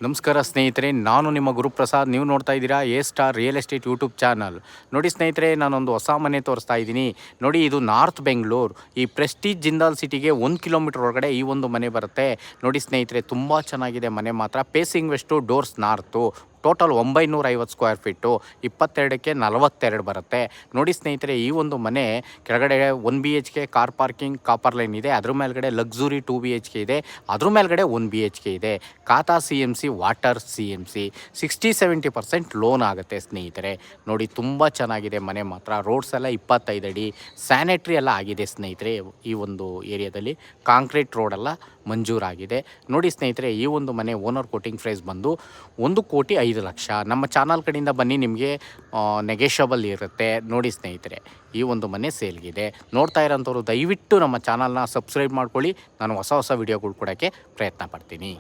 ನಮಸ್ಕಾರ ಸ್ನೇಹಿತರೆ, ನಾನು ನಿಮ್ಮ ಗುರುಪ್ರಸಾದ್. ನೀವು ನೋಡ್ತಾ ಇದ್ದೀರಾ A star real estate YouTube channel. ನೋಡಿ ಸ್ನೇಹಿತರೆ, ನಾನೊಂದು ಹೊಸ ಮನೆ ತೋರಿಸ್ತಾ ಇದ್ದೀನಿ. ನೋಡಿ, ಇದು ನಾರ್ತ್ ಬೆಂಗಳೂರು, ಈ ಪ್ರೆಸ್ಟೀಜ್ ಜಿಂದಾಲ್ ಸಿಟಿಗೆ 1 ಕಿಲೋಮೀಟರ್ ಒಳಗಡೆ ಈ ಒಂದು ಮನೆ ಬರುತ್ತೆ. ನೋಡಿ ಸ್ನೇಹಿತರೆ, ತುಂಬ ಚೆನ್ನಾಗಿದೆ ಮನೆ ಮಾತ್ರ. Facing west, doors north. Total 950 square feet, 22ಕ್ಕೆ 42 ಬರುತ್ತೆ. ನೋಡಿ ಸ್ನೇಹಿತರೆ, ಈ ಒಂದು ಮನೆ ಕೆಳಗಡೆ 1 BHK car parking, copper line ಇದೆ. ಅದ್ರ ಮೇಲ್ಗಡೆ ಲಕ್ಸುರಿ 2 BHK ಇದೆ. ಅದ್ರ ಮೇಲ್ಗಡೆ 1 BHK ಇದೆ. ಖಾತಾ CMC, ವಾಟರ್ CMC, 60-70% ಲೋನ್ ಆಗುತ್ತೆ ಸ್ನೇಹಿತರೆ. ನೋಡಿ, ತುಂಬ ಚೆನ್ನಾಗಿದೆ ಮನೆ ಮಾತ್ರ. ರೋಡ್ಸ್ ಎಲ್ಲ 25 ಅಡಿ, ಸ್ಯಾನಿಟ್ರಿ ಎಲ್ಲ ಆಗಿದೆ ಸ್ನೇಹಿತರೆ. ಈ ಒಂದು ಏರಿಯಾದಲ್ಲಿ ಕಾಂಕ್ರೀಟ್ ರೋಡೆಲ್ಲ ಮಂಜೂರಾಗಿದೆ. ನೋಡಿ ಸ್ನೇಹಿತರೆ, ಈ ಒಂದು ಮನೆ ಓನರ್ ಕೋಟಿಂಗ್ ಪ್ರೈಸ್ ಬಂದು 1,05,00,000. ನಮ್ಮ ಚಾನಲ್ ಕಡೆಯಿಂದ ಬನ್ನಿ, ನಿಮಗೆ ನೆಗೆಷಬಲ್ ಇರುತ್ತೆ. ನೋಡಿ ಸ್ನೇಹಿತರೆ, ಈ ಒಂದು ಮನೆ ಸೇಲ್ಗಿದೆ. ನೋಡ್ತಾ ಇರೋಂಥವ್ರು ದಯವಿಟ್ಟು ನಮ್ಮ ಚಾನಲ್ನ ಸಬ್ಸ್ಕ್ರೈಬ್ ಮಾಡ್ಕೊಳ್ಳಿ. ನಾನು ಹೊಸ ವಿಡಿಯೋಗಳು ಕೊಡೋಕ್ಕೆ ಪ್ರಯತ್ನ ಪಡ್ತೀನಿ.